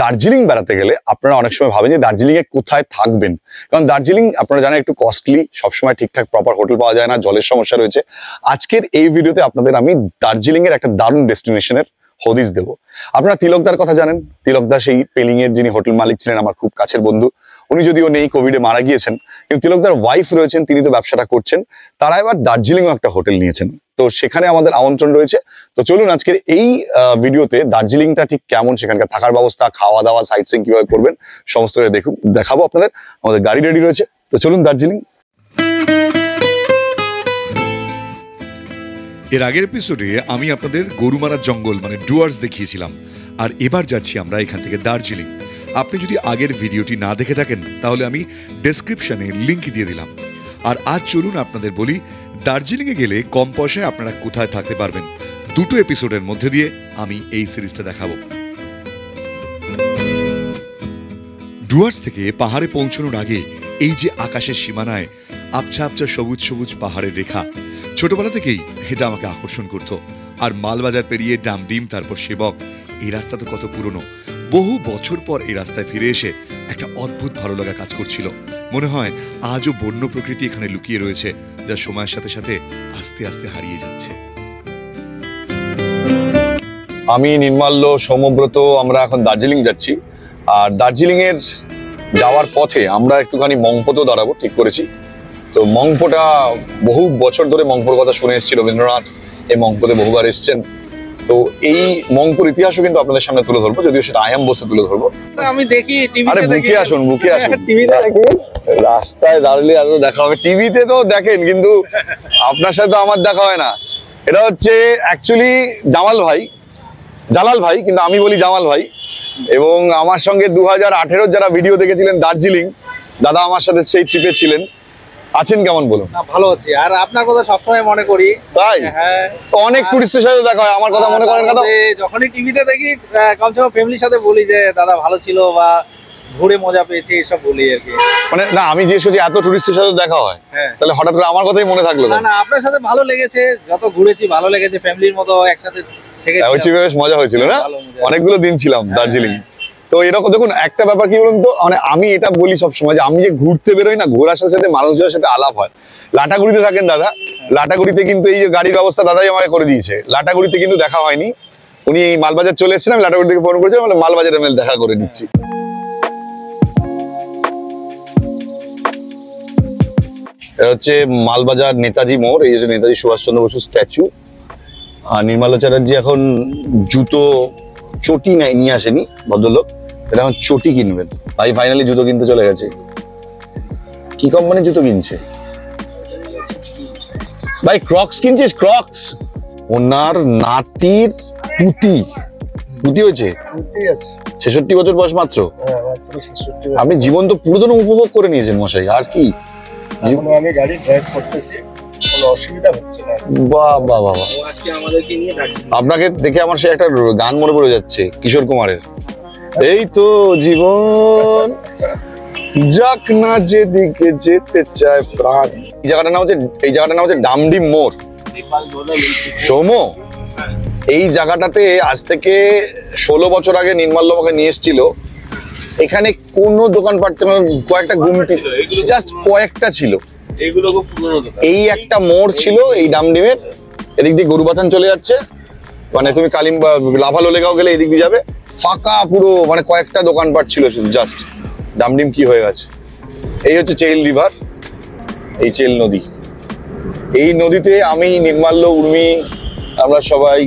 দার্জিলিং বেড়াতে গেলে আপনারা অনেক সময় ভাবেন যে দার্জিলিং এ কোথায় থাকবেন, কারণ দার্জিলিং আপনারা জানেন একটু কস্টলি, সবসময় ঠিকঠাক প্রপার হোটেল পাওয়া যায় না, জলের সমস্যা রয়েছে। আজকের এই ভিডিওতে আপনাদের আমি দার্জিলিং এর একটা দারুণ ডেস্টিনেশনের হদিস দেবো। আপনারা তিলকদার কথা জানেন, তিলকদা সেই পেলিং এর যিনি হোটেল মালিক ছিলেন, আমার খুব কাছের বন্ধু। উনি যদিও নেই, কোভিডে মারা গিয়েছেন, কিন্তু তিলকদার ওয়াইফ রয়েছেন, তিনি তো ব্যবসাটা করছেন। তারা এবার দার্জিলিংও একটা হোটেল নিয়েছেন, তো সেখানে আমাদের আমন্ত্রণ রয়েছে। তো চলুন আজকের এই ভিডিওতে দার্জিলিংটা ঠিক কেমন, সেখানকার থাকার ব্যবস্থা, খাওয়া দাওয়া, সাইট সিইং কিভাবে করবেন, সমস্ত দেখাবো আপনাদের। আমাদের গাড়ি রেডি রয়েছে, তো চলুন দার্জিলিং। এর আগের এপিসোডে আমি আপনাদের গরুমারা জঙ্গল মানে ডুয়ার্স দেখিয়েছিলাম, আর এবার যাচ্ছি আমরা এখান থেকে দার্জিলিং। আপনি যদি আগের ভিডিওটি না দেখে থাকেন তাহলে আমি ডেসক্রিপশনে লিংক দিয়ে দিলাম। আর আজ চলুন আপনাদের বলি দার্জিলিংয়ে গেলে কম পয়সায় আপনারা কোথায় থাকতে পারবেন। দুটো এপিসোডের মধ্যে দিয়ে আমি এই সিরিজটা দেখাবো। ডুয়ার্স থেকে পাহাড়ে পৌঁছানোর আগে এই যে আকাশের সীমানায় আবছা আবছা সবুজ সবুজ পাহাড়ের রেখা, ছোটবেলা থেকেই এটা আমাকে আকর্ষণ করত। আর মালবাজার পেরিয়ে ডামডিম, তারপর সেবক, এই রাস্তা তো কত পুরনো। বহু বছর পর এই রাস্তায় ফিরে এসে একটা অদ্ভুত ভালো লাগা কাজ করছিল। মনে হয় আজও বন্য প্রকৃতি এখানে লুকিয়ে রয়েছে, যা সময়ের সাথে সাথে আস্তে আস্তে হারিয়ে যাচ্ছে। আমি নির্মাল্য, সৌম্যব্রত, আমরা এখন দার্জিলিং যাচ্ছি। আর দার্জিলিং এর যাওয়ার পথে আমরা একটুখানি মংপোতেও দাঁড়াবো ঠিক করেছি। তো মংপোটা বহু বছর ধরে মংপোর কথা শুনে এসেছি, রবীন্দ্রনাথ এই মংপোতে বহুবার এসছেন। তো এই মংপোর ইতিহাসও কিন্তু আপনাদের সামনে তুলে ধরবো, যদিও সেটা আয়াম বসে তুলে ধরবো। আমি দেখি আরে বুকে আসুন, বুকে আসুন। টিভিতে দেখি, রাস্তায় দাঁড়ালে এত দেখা হবে, টিভিতে তো দেখেন কিন্তু আপনার সাথে তো আমার দেখা হয় না। এটা হচ্ছে অ্যাকচুয়ালি জালাল ভাই, কিন্তু আমি বলি জামাল ভাই। এবং আমার সঙ্গে 2018 যারা ভিডিও দেখেছিলেন দার্জিলিং, দাদা আমার সাথে সেই ট্রিপে ছিলেন। আছেন কেমন বলুন? ভালো আছি। আর আপনার কথা সবসময় মনে করি। তাই? হ্যাঁ, তো অনেক টুরিস্টের সাথে দেখা হয়, আমার কথা মনে করেন কেন? যখনই টিভিতে দেখি কমসে কম ফ্যামিলির সাথে বলি যে দাদা ভালো ছিল বা ঘুরে মজা পেয়েছি, এসব বলি আর কি। মানে না, আমি জিজ্ঞেস করছি এত টুরিস্টের সাথে দেখা হয়, তাহলে হঠাৎ করে আমার কথাই মনে থাকলো? না, আপনার সাথে ভালো লেগেছে, যত ঘুরেছি ভালো লেগেছে, ফ্যামিলির মতো একসাথে থেকে বেশ মজা হয়েছিল না? অনেকগুলো দিন ছিলাম দার্জিলিং। তো এরকম দেখুন, একটা ব্যাপার কি বলুন তো, মানে আমি এটা বলি সবসময় যে আমি যে ঘুরতে বেরোই না, ঘোরার সাথে সাথে মানুষজনের সাথে আলাপ হয়। লাটাগুড়িতে থাকেন দাদা, লাটাগুড়িতে কিন্তু এই যে গাড়ির ব্যবস্থা দাদাই আমাকে করে দিয়েছে। লাটাগুড়িতে কিন্তু দেখা হয়নি, উনি মালবাজার চলে এসেছেন, আমি লাটাগুড়ি থেকে ফোন করেছিলাম, মালবাজারে মেল দেখা করে নিচ্ছি। এটা হচ্ছে মালবাজার নেতাজি মোড়, এই হচ্ছে নেতাজি সুভাষচন্দ্র বসুর স্ট্যাচু। আর নির্মলা চ্যাটার্জি এখন জুতো চটি নিয়ে আসেনি ভদ্রলোক, এটা এখন চটি কিনবেন। ভাই ফাইনালি জুতো কিনতে চলে গেছে। কি কোম্পানির জুতো কিনছে ভাই? ক্রক্স কিনছিস? ক্রক্স? ওনার নাতির পুতি হয়েছে, 66 বছর বয়স মাত্র। আপনি জীবন তো পুরোদন উপভোগ করে নিয়েছেন মশাই, আর কি? আমি গাড়ি ড্রাইভ করতেছি, কোনো অসুবিধা হচ্ছে না। বাহ বাহ বাহ, আপনাকে দেখে আমার সে একটা গান মনে পড়ে যাচ্ছে কিশোর কুমারের, এই তো জীবন যাক না যেদিকে যেতে চায় প্রাণ। এই জায়গাটার নাম হচ্ছে ডামডিম মোড়। সৌম্য, এই জায়গাটাতে আজ থেকে 16 বছর আগে নির্মাল্য আমাকে নিয়ে এসেছিল। এখানে কোনো দোকানপাট, কয়েকটা গুমটি, জাস্ট কয়েকটা ছিল। এই একটা মোড় ছিল এই ডামডিমের, এদিক দিয়ে গরুবাথান চলে যাচ্ছে, মানে তুমি কালিম্বা লাভালোলেগাঁও গেলে এদিক দিয়ে যাবে, ফাঁকা পুরো, মানে কয়েকটা দোকানপাট ছিল শুধু। জাস্ট ডামডিম কি হয়ে গেছে। এই হচ্ছে চেইল রিভার, এই চেইল নদী। এই নদীতে আমি, নির্মাল্য, উর্মি, আমরা সবাই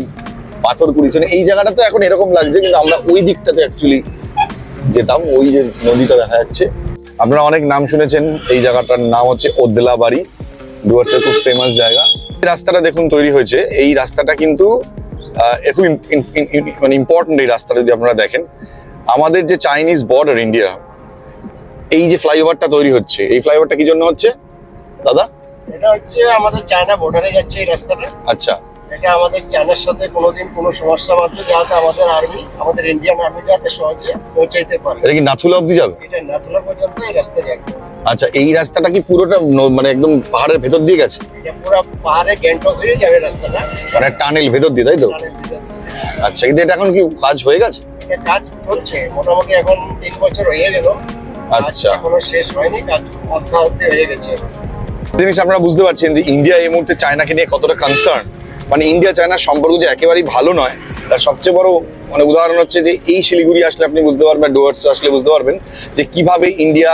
পাথর কুড়িয়েছি। এই জায়গাটাতে এখন এরকম লাগছে, কিন্তু আমরা ওই দিকটাতে অ্যাকচুয়ালি যেতাম। ওই যে নদীটা দেখা যাচ্ছে, আপনারা অনেক নাম শুনেছেন। এই জায়গাটার নাম হচ্ছে ওদলাবাড়ি, ডুয়ার্সের খুব ফেমাস জায়গা। এই রাস্তাটা দেখুন তৈরি হয়েছে, এই রাস্তাটা কিন্তু খুব মানে ইম্পর্টেন্ট। এই রাস্তাটা যদি আপনারা দেখেন, আমাদের যে চাইনিজ বর্ডার ইন্ডিয়া, এই যে ফ্লাইওভারটা তৈরি হচ্ছে, এই ফ্লাইওভারটা কি জন্য হচ্ছে দাদা? এটা হচ্ছে আমাদের চায়না বর্ডারে যাচ্ছে এই রাস্তাটা। আচ্ছা, এটা আমাদের চায়নার সাথে কোনোদিন কোনো সমস্যা বাঁধবে, যাতে আমাদের ইন্ডিয়ান আর্মি যাতে সহজে পৌঁছাইতে পারে। এটা কি নাথুলা অব্দি যাবে? এটা নাথুলা পর্যন্ত এই রাস্তা যাবে। আচ্ছা, এই রাস্তাটা কি পুরোটা মানে একদম পাহাড়ের ভেতর দিয়ে গেছে? এটা পুরো পাহাড়ে গ্যাংটক হয়ে যাবে রাস্তাটা, মানে টানেল ভেতর দিয়ে, তাই তো? আচ্ছা, কিন্তু এটা এখন কি কাজ হয়ে গেছে? এটা কাজ চলছে মোটামুটি, এখন 3 বছর হয়ে গেল। আচ্ছা। এখনো শেষ হয়নি, কাজ অর্ধেক হয়ে গেছে। জিনিস আপনারা বুঝতে পারছেন যে ইন্ডিয়া এই মুহূর্তে চায়নাকে নিয়ে কতটা কনসার্ন। মানে ইন্ডিয়া চায়নার সম্পর্ক যে একেবারেই ভালো নয়, তার সবচেয়ে বড় মানে উদাহরণ হচ্ছে যে এই শিলিগুড়ি আসলে আপনি বুঝতে পারবেন, ডুয়ার্স আসলে বুঝতে পারবেন যে কিভাবে ইন্ডিয়া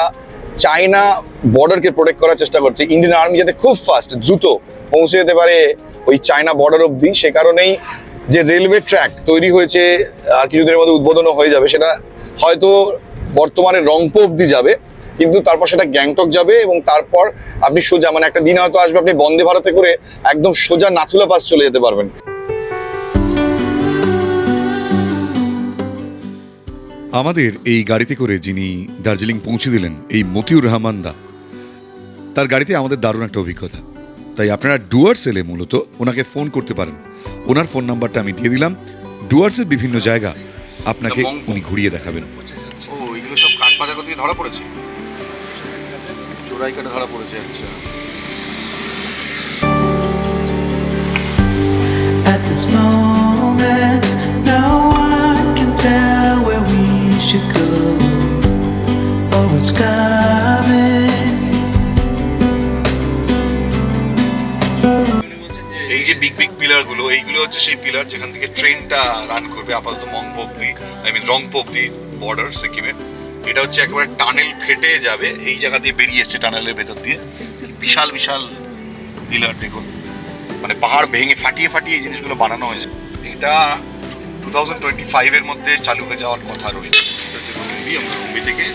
চায়না বর্ডারকে প্রোটেক্ট করার চেষ্টা করছে। ইন্ডিয়ান আর্মি যাতে খুব ফাস্ট দ্রুত পৌঁছে যেতে পারে ওই চায়না বর্ডার অব্দি, সে কারণেই যে রেলওয়ে ট্র্যাক তৈরি হয়েছে আর কিছুদিনের মধ্যে উদ্বোধনও হয়ে যাবে, সেটা হয়তো বর্তমানে রংপো অব্দি যাবে, কিন্তু তারপর সেটা গ্যাংটক যাবে এবং তারপর আপনি সোজা মানে একটা দিন হয়তো আসবে আপনি বন্দে ভারতে করে একদম সোজা নাথুলা পাস চলে যেতে পারবেন। আমাদের এই গাড়িতে করে যিনি দার্জিলিং পৌঁছে দিলেন, এই মতিউর রহমান দা, তার গাড়িতে আমাদের দারুণ একটা অভিজ্ঞতা। তাই আপনারা ডুয়ার্স এলে মূলত ওনাকে ফোন করতে পারেন। ওনার ফোন নাম্বারটা আমি দিয়ে দিলাম। ডুয়ার্সের বিভিন্ন জায়গা আপনাকে উনি ঘুরিয়ে দেখাবেন। ও এগুলো সব কাঠ বাজার থেকে ধরা পড়েছে, চোরাই কাঠে ধরা পড়েছে। আচ্ছা, At this moment, no one can tell where we should go or what's coming. এই যে বিগ বিগ পিলার গুলো, এইগুলো হচ্ছে সেই পিলার যেখান থেকে ট্রেনটা রান করবে আপাতত মংপো অব্দি, রংপো অব্দি বর্ডার সিকিমের। এটা হচ্ছে একেবারে টানেল ফেটে যাবে, এই জায়গা দিয়ে বেরিয়ে এসছে টানেলের ভেতর দিয়ে। বিশাল বিশাল পিলার দেখুন, মানে পাহাড় ভেঙে ফাটিয়ে ফাটিয়ে এই জিনিসগুলো বানানো হয়েছে। এটা 2025 এর মধ্যে চালু হয়ে যাওয়ার কথা রয়েছে। আমরা মুম্বাই থেকে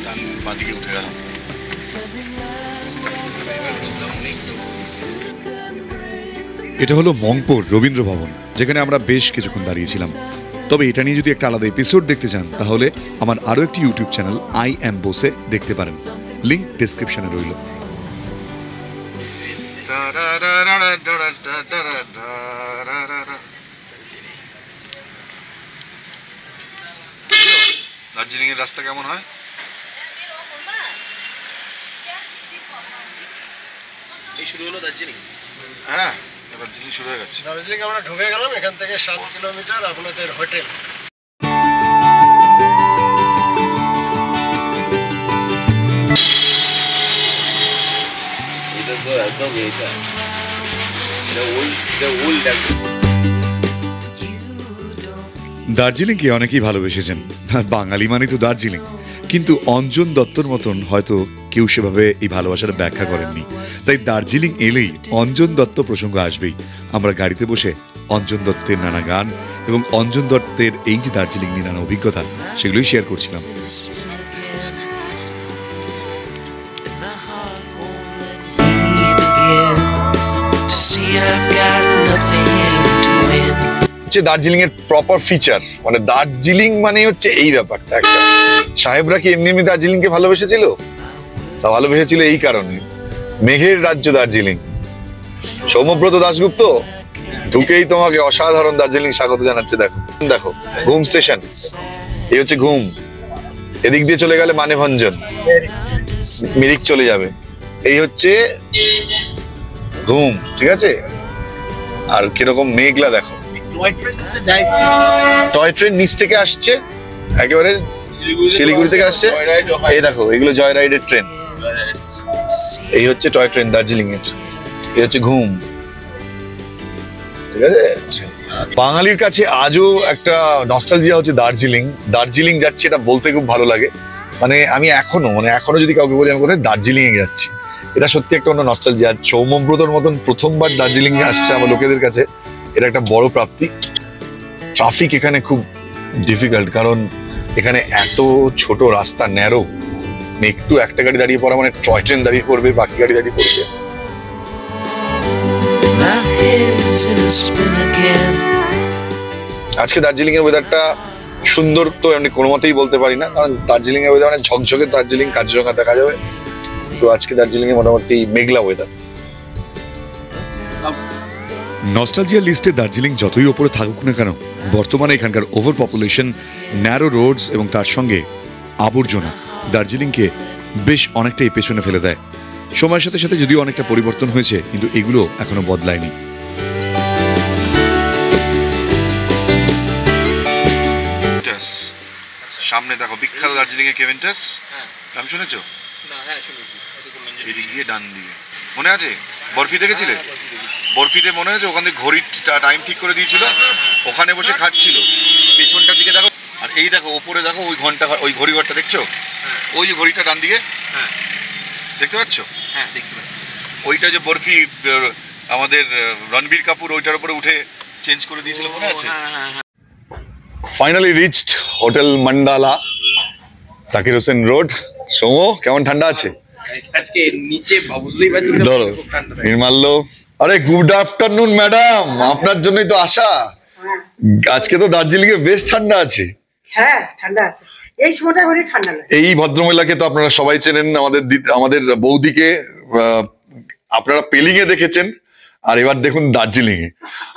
ডান বাদিকে উঠে গেলাম। এটা হলো মংপোর রবীন্দ্র ভবন, যেখানে আমরা বেশ কিছুক্ষণ দাঁড়িয়েছিলাম। তবে এটা নিয়ে যদি একটা আলাদা এপিসোড দেখতে চান তাহলে আমার আরও একটি ইউটিউব চ্যানেল আই অ্যাম বোসে দেখতে পারেন, লিঙ্ক ডেসক্রিপশনে রইল। দার্জিলিং এর রাস্তা কেমন হয়? এই শুরু হলো দার্জিলিং। হ্যাঁ, দার্জিলিং শুরু হয়ে গেছে। দার্জিলিং আমরা ঢুকে গেলাম, এখান থেকে 7 কিলোমিটার আপনাদের হোটেল। এটা তো একদম এটা ওল্ড একদম। দার্জিলিংকে অনেকেই ভালোবেসেছেন, বাঙালি মানে তো দার্জিলিং। কিন্তু অঞ্জন দত্তর মতন হয়তো কেউ সেভাবে এই ভালোবাসার ব্যাখ্যা করেননি। তাই দার্জিলিং এলেই অঞ্জন দত্ত প্রসঙ্গ আসবেই। আমরা গাড়িতে বসে অঞ্জন দত্তের নানা গান এবং অঞ্জন দত্তের এই যে দার্জিলিং নিয়ে নানা অভিজ্ঞতা, সেগুলোই শেয়ার করছিলাম। দার্জিলিং এর প্রপার ফিচার, মানে দার্জিলিং মানে হচ্ছে এই ব্যাপারটা একটা। সাহেবরা কি এমনি এমনি দার্জিলিং কে ভালোবেসেছিল? তা ভালোবেসেছিল এই কারণে, মেঘের রাজ্য দার্জিলিং। সৌম্যব্রত দাশগুপ্ত ঢুকেই তোমাকে অসাধারণ দার্জিলিং স্বাগত জানাচ্ছে। দেখো দেখো ঘুম স্টেশন, এই হচ্ছে ঘুম। এদিক দিয়ে চলে গেলে মানেভঞ্জন, মিরিক চলে যাবে। এই হচ্ছে ঘুম, ঠিক আছে? আর কিরকম মেঘলা দেখো। টয় ট্রেন নিচ থেকে আসছে, একেবারে শিলিগুড়ি থেকে আসছে। এই দেখো এগুলো জয় রাইডের ট্রেন। এই হচ্ছে টয় ট্রেন দার্জিলিং এর, এই হচ্ছে ঘুম, ঠিক আছে? বাঙালির কাছে আজও একটা নস্টালজিয়া হচ্ছে দার্জিলিং। দার্জিলিং যাচ্ছি এটা বলতে খুব ভালো লাগে। মানে আমি এখনো যদি কাউকে বলি আমি কোথায় দার্জিলিং এ যাচ্ছি, এটা সত্যি একটা অন্য নস্টালজিয়া। সৌম্যব্রতর মতন প্রথমবার দার্জিলিং এ আসছে আমার লোকেদের কাছে, এটা একটা বড় প্রাপ্তি। ট্রাফিক এখানে খুব ডিফিকাল্ট, কারণ এখানে এত ছোট রাস্তা, ন্যারো। একটু একটা গাড়ি দাঁড়িয়ে পড়া মানে টয় ট্রেন দাঁড়িয়ে পড়বে, বাকি গাড়ি দাঁড়িয়ে পড়বে। আজকে দার্জিলিং এর ওয়েদারটা সুন্দর তো এমনি কোনো মতেই বলতে পারি না, কারণ দার্জিলিং এর ওয়েদার মানে ঝকঝকে দার্জিলিং, কাজিরঙা দেখা যাবে। তো আজকে দার্জিলিং এ মোটামুটি মেঘলা ওয়েদার। নস্টালজিয়া লিস্টে দার্জিলিং যতই ওপরে থাকুক না কেন, বর্তমানে এখানকার ওভার পপুলেশন, ন্যারো রোডস এবং তার সঙ্গে আবর্জনা দার্জিলিংকে বেশ অনেকটাই পেছনে ফেলে দেয়। সময়ের সাথে সাথে যদিও অনেকটা পরিবর্তন হয়েছে, কিন্তু এগুলো এখনো বদলায়নি। সামনে দেখো বিখ্যাত দার্জিলিং এ কেভেন্টাস, হ্যাঁ নাম শুনেছো? না, হ্যাঁ শুনেছি, এটা তো মেনজন এদিক দিয়ে ডান দিকে মনে আছে? বরফি দেখেছিলে? বরফিতে মনে আছে ওখান থেকে ঘড়ির টাইম ঠিক করে দিয়েছিল, ওখানে বসে খাচ্ছিল। পেছনটার দিকে দেখো, আর এই দেখো ওপরে দেখো ওই ঘন্টা, ওই ঘড়ি ঘরটা দেখছো? ওই যে ঘড়িটা ডান দিকে, হ্যাঁ দেখতে পাচ্ছ? হ্যাঁ দেখতে পাচ্ছি। ওইটা যে বরফি আমাদের রণবীর কাপুর ওইটার উপরে উঠে চেঞ্জ করে দিয়েছিল, মনে আছে? Finally reached hotel Mandala, Zakir Hossain road. Somo, কেমন ঠান্ডা আছে? আজকে নিচে বুঝতেই পারছি না, ধরো খুব ঠান্ডা থাকে। নির্মাল্য, আরে গুড আফটারনুন ম্যাডাম, আপনার জন্যই তো আসা। আজকে তো দার্জিলিং এ বেশ ঠান্ডা আছে। হ্যাঁ ঠান্ডা আছে, এই সময়টা হলে ঠান্ডা লাগে। এই ভদ্রমহিলাকে তো আপনারা সবাই চেনেন, আমাদের বৌদিকে আপনারা পেলিং এ দেখেছেন, আর এবার দেখুন দার্জিলিং এ।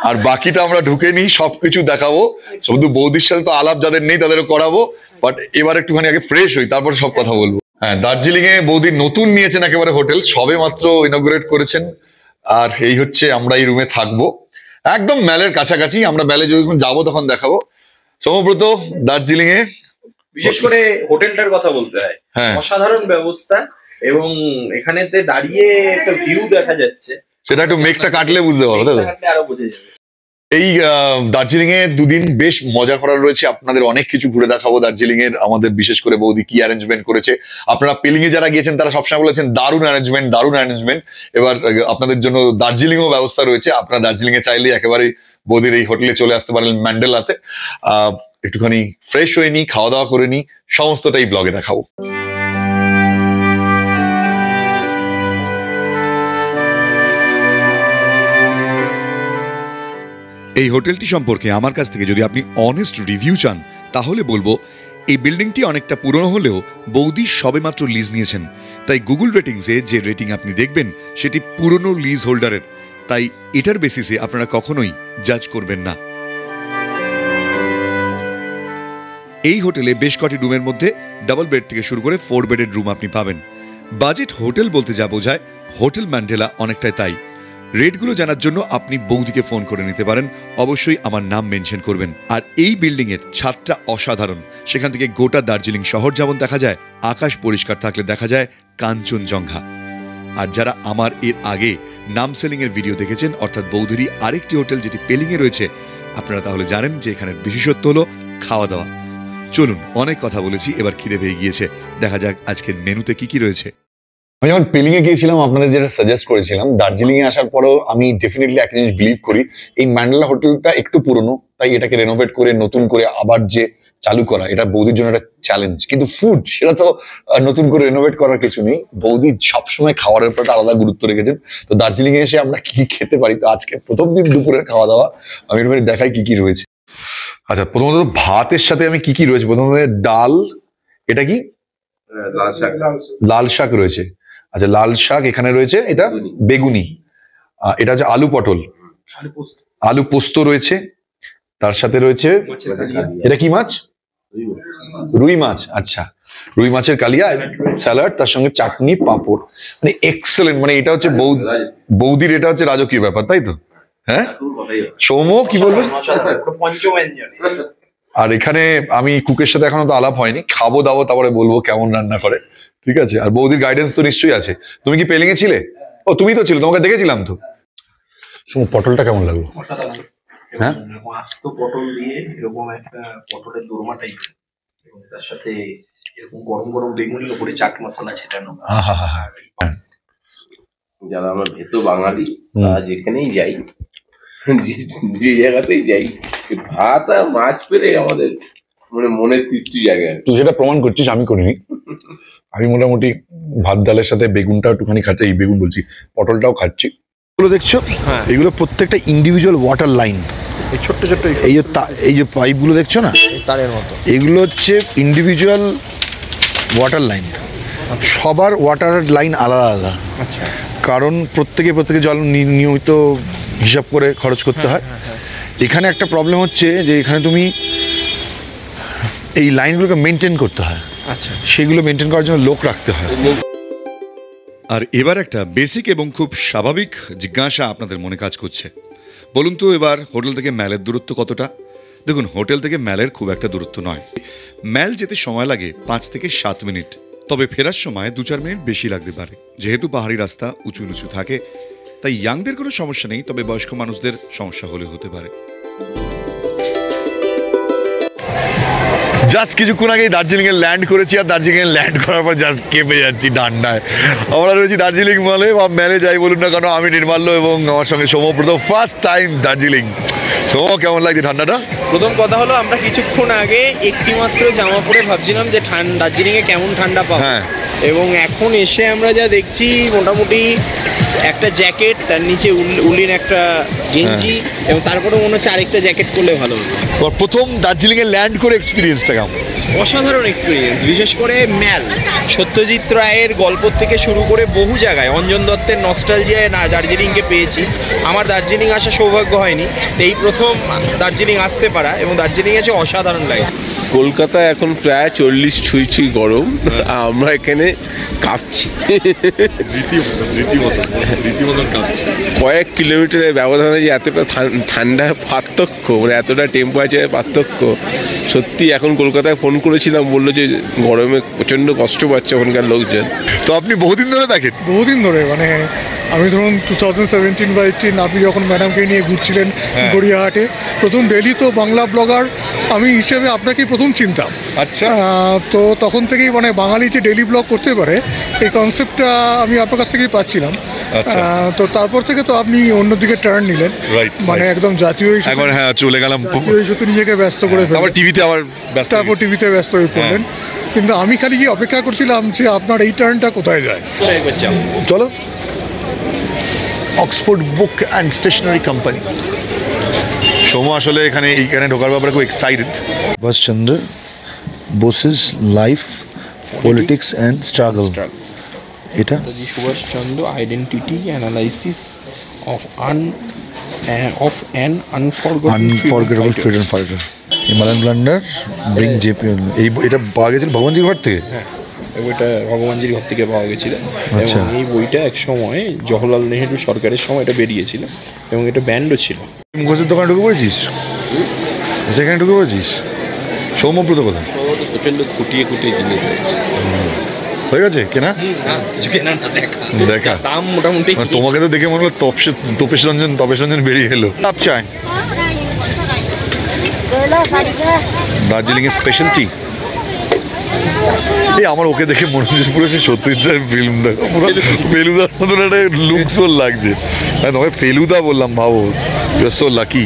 আর বাকিটা আমরা ঢুকে নিই, সবকিছু দেখাবো। শুধু বৌদির সাথে তো আলাপ যাদের নেই তাদেরও করাবো, বাট এবার একটুখানি আগে ফ্রেশ হই, তারপর সব কথা বলবো। হ্যাঁ, দার্জিলিং এ বৌদি নতুন নিয়েছেন একেবারে হোটেল, সবে মাত্র ইনগ্রেট করেছেন। আর এই হচ্ছে, আমরা এই রুমে থাকবো একদম ম্যালের কাছাকাছি। আমরা ম্যালে যখন যাবো তখন দেখাবো। সোমব্রত, দার্জিলিং এ বিশেষ করে হোটেলটার কথা বলতে হয়, হ্যাঁ অসাধারণ ব্যবস্থা, এবং এখানেতে দাঁড়িয়ে একটা ভিউ দেখা যাচ্ছে, সেটা একটু মেঘটা কাটলে বুঝতে পারো, তাই তো? আরো বোঝা যাবে। এই দার্জিলিং এ দুদিন বেশ মজা করার রয়েছে, আপনাদের অনেক কিছু ঘুরে দেখাবো দার্জিলিং এর। আমাদের বিশেষ করে বৌদি কি অ্যারেঞ্জমেন্ট করেছে, আপনারা পেলিং এ যারা গিয়েছেন তারা সবসময় বলেছেন দারুণ অ্যারেঞ্জমেন্ট, দারুণ অ্যারেঞ্জমেন্ট। এবার আপনাদের জন্য দার্জিলিংও ব্যবস্থা রয়েছে, আপনারা দার্জিলিং এ চাইলে একেবারে বৌদির এই হোটেলে চলে আসতে পারেন ম্যান্ডেলাতে। একটুখানি ফ্রেশ হয়ে নি, খাওয়া দাওয়া করে নি, সমস্তটাই ব্লগে দেখাবো। এই হোটেলটি সম্পর্কে আমার কাছ থেকে যদি আপনি অনেস্ট রিভিউ চান, তাহলে বলবো এই বিল্ডিংটি অনেকটা পুরনো হলেও বৌদি সবেমাত্র লিজ নিয়েছেন, তাই গুগল রেটিংসে যে রেটিং আপনি দেখবেন সেটি পুরনো লিজ হোল্ডারের, তাই এটার বেসিসে আপনারা কখনোই জাজ করবেন না। এই হোটেলে বেশ কটি রুমের মধ্যে ডাবল বেড থেকে শুরু করে 4 বেডের রুম আপনি পাবেন। বাজেট হোটেল বলতে যা বোঝায়, হোটেল ম্যান্ডেলা অনেকটাই তাই। রেটগুলো জানার জন্য আপনি বৌদিকে ফোন করে নিতে পারেন, অবশ্যই আমার নাম মেনশন করবেন। আর এই বিল্ডিং এর ছাদটা অসাধারণ, সেখান থেকে গোটা দার্জিলিং শহর যেমন দেখা যায়, আকাশ পরিষ্কার থাকলে দেখা যায় কাঞ্চনজঙ্ঘা। আর যারা আমার এর আগে নাম সেলিং এর ভিডিও দেখেছেন, অর্থাৎ বৌদিরই আরেকটি হোটেল যেটি পেলিং এ রয়েছে, আপনারা তাহলে জানেন যে এখানের বিশেষত্ব হলো খাওয়া দাওয়া। চলুন, অনেক কথা বলেছি, এবার খিদে পেয়ে গিয়েছে, দেখা যাক আজকের মেনুতে কি কি রয়েছে। আমি যখন পেলিং এ গিয়েছিলাম, আপনাদের যেটা সাজেস্ট করেছিলাম, দার্জিলিং এ আসার পরেও আমি ডেফিনেটলি একটা জিনিস বিলিভ করি, এই ম্যান্ডেলা হোটেলটা একটু পুরনো, তাই এটাকে রেনোভেট করে নতুন করে আবার যে চালু করা, এটা বৌদির জন্য একটা চ্যালেঞ্জ। কিন্তু ফুড, সেটা তো নতুন করে রেনোভেট করার কিছু নেই, বৌদি সবসময় খাওয়ারের উপর একটা আলাদা গুরুত্ব রেখেছেন। তো দার্জিলিং এ এসে আমরা কি কি খেতে পারি, তো আজকে প্রথম দিন দুপুরের খাওয়া দাওয়া আমি এবারে দেখাই কি কি রয়েছে। আচ্ছা, প্রথমত ভাতের সাথে আমি কি কি রয়েছে, প্রথমত ডাল, এটা কি লাল শাক রয়েছে। আচ্ছা, লাল শাক এখানে রয়েছে, এটা বেগুনি, এটা হচ্ছে আলু পটল, আলু পোস্ত রয়েছে, তার সাথে রয়েছে এটা কি মাছ, রুই মাছ। আচ্ছা, রুই মাছের কালিয়া, স্যালাড, তার সঙ্গে চাটনি, পাঁপড়, মানে এক্সেলেন্ট। মানে এটা হচ্ছে বৌদির এটা হচ্ছে রাজকীয় ব্যাপার, তাই তো? হ্যাঁ, সৌম্য কি বলবে? আর এখানে আমি কুকের সাথে এখনো তো আলাপ হয়নি, খাবো দাবো তারপরে বলবো কেমন রান্না করে, ঠিক আছে? আর বৌদির গাইডেন্স তো নিশ্চয়ই আছে। তুমি কি পেলিং এ ছিলে? ও, তুমি তো ছিল, তোমাকে দেখেছিলাম তো। পটলটা কেমন লাগলো? হ্যাঁ, আস্ত পটল দিয়ে এরকম একটা পটলের দোরমা টাইপের, এবং তার সাথে এরকম গরম গরম বেগুনির উপরে চাট মশলা ছেটানো। যারা আমরা ভেতো বাঙালি, তারা যেখানেই যাই, যে জায়গাতেই যাই, ভাত আর মাছ পেলে আমাদের মানে মনের তৃপ্তি জায়গায়। তুই সেটা প্রমাণ করছিস, আমি করিনি। আমি মোটামুটি ভাত ডালের সাথে বেগুনটা একটুখানি খাচ্ছি, এই বেগুন বলছি, পটলটাও খাচ্ছি। এগুলো দেখছো, এগুলো প্রত্যেকটা ইন্ডিভিজুয়াল ওয়াটার লাইন, এই ছোট্ট ছোট্ট এই যে পাইপগুলো দেখছো না, তারের মতো, এগুলো হচ্ছে ইন্ডিভিজুয়াল ওয়াটার লাইন। সবার ওয়াটার লাইন আলাদা আলাদা, আচ্ছা, কারণ প্রত্যেকে জল নিয়মিত হিসাব করে খরচ করতে হয়। এখানে একটা প্রবলেম হচ্ছে যে এখানে তুমি এই লাইনগুলোকে মেনটেন করতে হয়, আচ্ছা, সেগুলো মেনটেন করার জন্য লোক রাখতে হয়। আর এবার একটা বেসিক এবং খুব স্বাভাবিক জিজ্ঞাসা আপনাদের মনে কাজ করছে, বলুন তো এবার হোটেল থেকে ম্যালের দূরত্ব কতটা? দেখুন, হোটেল থেকে ম্যালের খুব একটা দূরত্ব নয়। ম্যাল যেতে সময় লাগে 5 থেকে 7 মিনিট, তবে ফেরার সময় 2-4 মিনিট বেশি লাগতে পারে। যেহেতু পাহাড়ি রাস্তা উঁচু নিচু থাকে, তাই ইয়াংদের কোনো সমস্যা নেই, তবে বয়স্ক মানুষদের সমস্যা হলে হতে পারে। জাস্ট কিছুক্ষণ আগেই দার্জিলিংয়ে ল্যান্ড করেছি, আর দার্জিলিংয়ে ল্যান্ড করার পর জাস্ট কেঁপে যাচ্ছি ঠান্ডায়। আমরা রয়েছি দার্জিলিং মলে, বা মেলে যাই বলুন না কেন, আমি নির্মাল্য এবং আমার সঙ্গে সৌম্যব্রত, ফার্স্ট টাইম দার্জিলিং। সৌম্য, কেমন লাগছে ঠান্ডাটা? প্রথম কথা হলো, আমরা কিছুক্ষণ আগে একটি মাত্র জামা পরে ভাবছিলাম যে দার্জিলিংয়ে কেমন ঠান্ডা পাবো, এবং এখন এসে আমরা যা দেখছি, মোটামুটি একটা জ্যাকেট, তার নিচে উলিন একটা গেঞ্জি, এবং তারপরে মনে হচ্ছে আরেকটা জ্যাকেট করলে ভালো হতো। তোর প্রথম দার্জিলিংয়ে ল্যান্ড করে এক্সপিরিয়েন্সটা কেমন? অসাধারণ এক্সপিরিয়েন্স। বিশেষ করে ম্যাল, সত্যজিৎ রায়ের গল্প থেকে শুরু করে বহু জায়গায় অঞ্জন দত্তের নস্টালজিয়ায় দার্জিলিংকে পেয়েছি। আমার দার্জিলিং আসার সৌভাগ্য হয়নি, এই প্রথম দার্জিলিং আসতে পারা, এবং দার্জিলিং এসে অসাধারণ লাগে। কলকাতা এখন প্রায় 40 ছুঁই গরম, আমরা এখানে কাঁপছি, কয়েক কিলোমিটারের ব্যবধানে যে এতটা ঠান্ডা পার্থক্য, মানে এতটা টেম্পারেচারের পার্থক্য, সত্যি এখন কলকাতায় ফোন করেছিলাম, বললো যে গরমে প্রচণ্ড কষ্ট পাচ্ছে ওখানকার লোকজন। তো আপনি বহুদিন ধরে দেখেন? বহুদিন ধরে, মানে আমি ধরুন 2017 বা 18 আপনি যখন ম্যাডামকে নিয়ে ঘুরছিলেন গড়িয়াহাটে, প্রথম ডেলি তো বাংলা ব্লগার আমি হিসেবে আপনাকেই প্রথম চিনতাম। আচ্ছা। তো তখন থেকেই মানে বাঙালি যে ডেলি ব্লগ করতে পারে, এই কনসেপ্টটা আমি আপনার কাছ থেকেই পাচ্ছিলাম। তো তারপর থেকে তো আপনি অন্যদিকে টার্ন নিলেন, মানে একদম জাতীয় ইস্যু, হ্যাঁ চলে গেলাম জাতীয় ইস্যুতে নিজেকে ব্যস্ত করে ফেললেন, আবার টিভিতে আবার ব্যস্ত, তারপর টিভিতে ব্যস্ত হয়ে পড়লেন। কিন্তু আমি খালি গিয়ে অপেক্ষা করছিলাম যে আপনার এই টার্নটা কোথায় যায়। চলো, Oxford book and stationery company. Soumya আসলে এইখানে ঢোকার ব্যাপারে খুব excited. Subhashchandra Bose's life, politics and struggle. এটা Subhashchandra identity analysis of an unforgettable freedom fighter, Himalayan blunder, Brig JP. এটা পাওয়া গেছিল ভগবানজির ঘর থেকে? হ্যাঁ, এই বইটা ভগবানজির ঘর থেকে পাওয়া গেছিল, এবং এই বইটা এক সময় জওহরলাল নেহেরু সরকারের সময় এটা বেরিয়েছিল, এবং এটা ব্যান্ডও ছিল। মুখোশের দোকানে ঢুকে পড়েছিস? সেখানে ঢুকে পড়েছিস? সৌম্যব্রত কোথায়? প্রচণ্ড খুঁটিয়ে জিনিস দেখছি। হয়ে গেছে কেনা? দেখা দাম মোটামুটি। তোমাকে তো দেখে মনে হলো তপেশ রঞ্জন বেরিয়ে এলো। কাপ চায়, দার্জিলিং এর স্পেশালিটি। এই আমার ওকে দেখে মনে হচ্ছে পুরো সে সত্যজিৎ ফিল্মদার, পুরো ফেলুদার মতন একটা লুকস ওর লাগছে। হ্যাঁ, তোমাকে ফেলুদা বললাম, ভাবো, ইউ আর সো লাকি।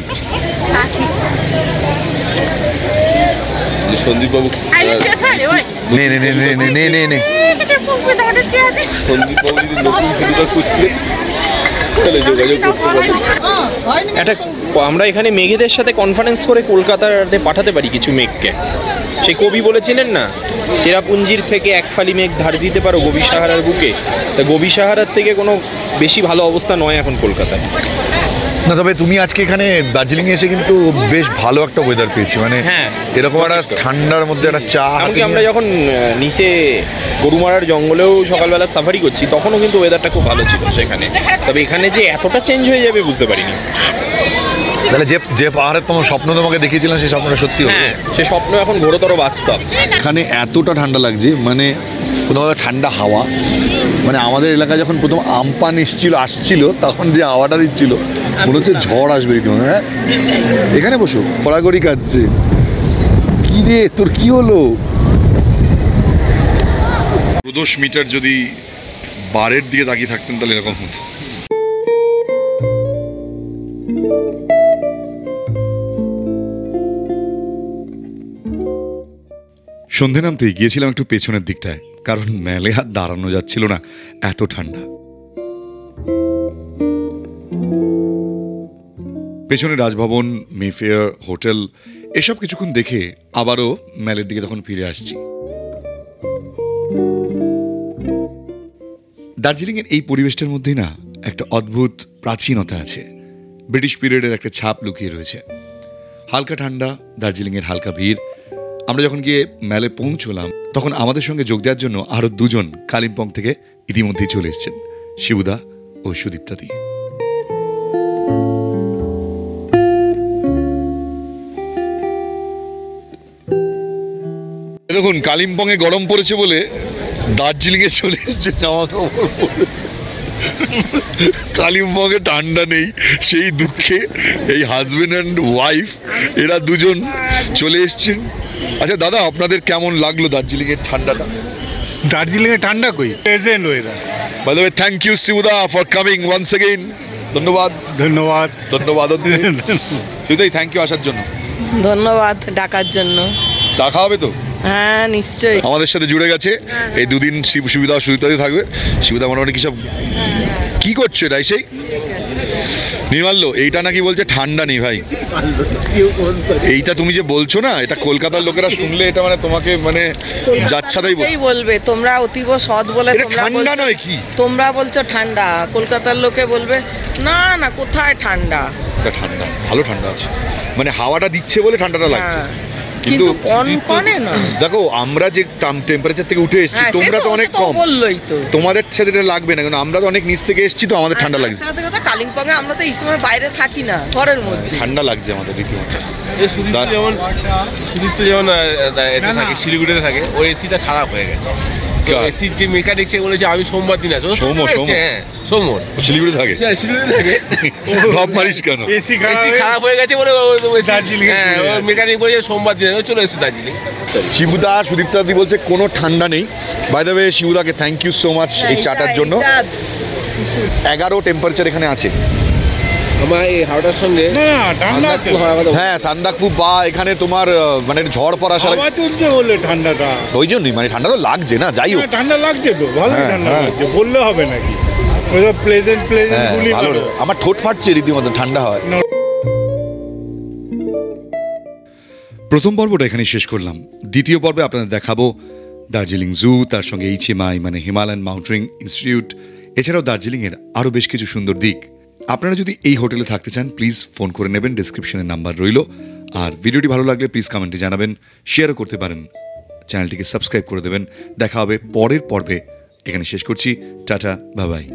সন্দীপবাবু নে নে নে নে নে নে নে নে সন্দীপবাবু যদি নতুন ফেলুদা খুঁজছে তাহলে যোগাযোগ করতে পারি। একটা আমরা এখানে মেঘেদের সাথে কনফারেন্স করে কলকাতাতে পাঠাতে পারি কিছু মেঘকে। সেই কবি বলেছিলেন না, চেরাপুঞ্জির থেকে এক ফালি মেঘ ধার দিতে পারো গবি সাহারার বুকে। তা গবি সাহারার থেকে কোনো বেশি ভালো অবস্থা নয় এখন কলকাতায়। না, তবে তুমি আজকে এখানে দার্জিলিং এসে কিন্তু বেশ ভালো একটা ওয়েদার পেয়েছি, মানে এরকম একটা ঠান্ডার মধ্যে একটা চা। এমনকি আমরা যখন নিচে গরুমারার জঙ্গলেও সকালবেলা সাফারি করছি, তখনও কিন্তু ওয়েদারটা খুব ভালো ছিল সেখানে। তবে এখানে যে এতটা চেঞ্জ হয়ে যাবে বুঝতে পারিনি। তাহলে যে পাহাড়ের তোমার স্বপ্ন তোমাকে দেখিয়েছিলাম, সেই স্বপ্নটা সত্যি হলো? হ্যাঁ, সে স্বপ্ন এখন ঘোরতর বাস্তব। এখানে এতটা ঠান্ডা লাগছে, মানে কোথাও ঠান্ডা হাওয়া, মানে আমাদের এলাকায় যখন প্রথম আমপান আসছিল তখন যে হাওয়াটা দিচ্ছিল মনে হচ্ছে ঝড় আসবে রীতিমতো। হ্যাঁ, এখানে বসো, গড়াগড়ি কাটছে। কি রে, তোর কি হলো? 10 মিটার যদি বারের দিকে তাকিয়ে থাকতেন তাহলে এরকম হতো। সন্ধে নামতেই গিয়েছিলাম একটু পেছনের দিকটায়, কারণ মেলে হাত দাঁড়ানো যাচ্ছিল না, এত ঠান্ডা। পেছনে রাজভবন, মেফেয়ার, হোটেল এসব কিছুক্ষণ দেখে আবারও মেলের দিকে তখন ফিরে আসছি। দার্জিলিংয়ের এই পরিবেশটার মধ্যেই না একটা অদ্ভুত প্রাচীনতা আছে, ব্রিটিশ পিরিয়ডের একটা ছাপ লুকিয়ে রয়েছে। হালকা ঠান্ডা, দার্জিলিংয়ের হালকা ভিড়। আমরা যখন গিয়ে মেলে পৌঁছলাম তখন আমাদের সঙ্গে যোগ দেওয়ার জন্য আরও 2 জন কালিম্পং থেকে ইতিমধ্যেই চলে এসেছেন, শিবুদা ও সুদীপ্তাদি। দেখুন কালিম্পং এ গরম পড়েছে বলে দার্জিলিং এ চলে এসছে জামা কাপড় পরে। কালিম্পং এ ঠান্ডা নেই সেই দুঃখে এই হাজবেন্ড অ্যান্ড ওয়াইফ এরা দুজন চলে এসছেন। আচ্ছা দাদা, আপনাদের কেমন লাগলো দার্জিলিং এর ঠান্ডাটা? দার্জিলিং এ ঠান্ডা কই, pleasant weather. By the way, thank you Shibuda for coming once again. ধন্যবাদ ধন্যবাদ ধন্যবাদ শিবুদাই, থ্যাংক ইউ আসার জন্য। ধন্যবাদ ডাকার জন্য। চা খাওয়াবে তো? হ্যাঁ নিশ্চয়ই। আমাদের সাথে জুড়ে গেছে এই দুদিন সুবিধা অসুবিধাতে থাকবে। সুবিধা মোটামুটি কি সব কি করছো এটা? সেই নির্মাল্য এইটা নাকি বলছে ঠান্ডা নেই ভাই। এইটা তুমি যে বলছো না, এটা কলকাতার লোকেরা শুনলে এটা মানে তোমাকে মানে যাচ্ছাদাই বলবে তোমরা অতীব সৎ বলে ঠান্ডা নয় কি তোমরা বলছো ঠান্ডা, কলকাতার লোকে বলবে না না কোথায় ঠান্ডা। এটা ঠান্ডা, ভালো ঠান্ডা আছে, মানে হাওয়াটা দিচ্ছে বলে ঠান্ডাটা লাগছে। কিন্তু কনকনে না। দেখো আমরা যে টেম্পারেচার থেকে উঠে এসেছি, তোমরা তো অনেক কম, বললোই তো তোমাদের সাথে এটা লাগবে না, কারণ আমরা তো অনেক নিচ থেকে এসেছি, তো আমাদের ঠান্ডা লাগছে। কালিম্পং এ আমরা তো এই সময় বাইরে থাকি না, ঘরের মধ্যে ঠান্ডা লাগছে আমাদের রীতিমতো। সুদীপ্ত যেমন থাকে শিলিগুড়িতে থাকে, ওর এসিটা খারাপ হয়ে গেছে। এসির যে মেকানিক সে বলেছে আমি সোমবার দিন আসবো। সোমর শিলিগুড়ি থাকে, ধপ মারিস কেন? এসি খারাপ হয়ে গেছে বলে দার্জিলিং মেকানিক বলেছে সোমবার দিন চলে এসেছে দার্জিলিং। শিবুদা সুদীপ্তা দি বলছে কোনো ঠান্ডা নেই। বাই দ্য ওয়ে শিবুদাকে থ্যাংক ইউ সো মাচ এই চাটার জন্য। 11 টেম্পারেচার এখানে আছে। আমার এই হাওড়ার সঙ্গে হ্যাঁ সান্দাকফু বা এখানে তোমার মানে ঝড় ফর আসা বললে ঠান্ডাটা ওই জন্যই, মানে ঠান্ডা তো লাগছে না, যাই হোক ঠান্ডা লাগছে তো ভালো ঠান্ডা লাগছে, বললে হবে নাকি? প্লেজেন্ট গুলি ভালো। আমার ঠোঁট ফাটছে রীতিমতো ঠান্ডা হয়। প্রথম পর্বটা এখানে শেষ করলাম। দ্বিতীয় পর্বে আপনাদের দেখাবো দার্জিলিং জু, তার সঙ্গে HMI মানে হিমালয়ান মাউন্টেনিং ইনস্টিটিউট, এছাড়াও দার্জিলিংয়ের আরও বেশ কিছু সুন্দর দিক। আপনারা যদি এই হোটেলে থাকতে চান প্লিজ ফোন করে নেবেন, ডেসক্রিপশনে নাম্বার রইল। আর ভিডিওটি ভালো লাগলে প্লিজ কমেন্টে জানাবেন, শেয়ারও করতে পারেন, চ্যানেলটিকে সাবস্ক্রাইব করে দেবেন। দেখা হবে পরের পর্বে। এখানে শেষ করছি, টাটা বাই বাই।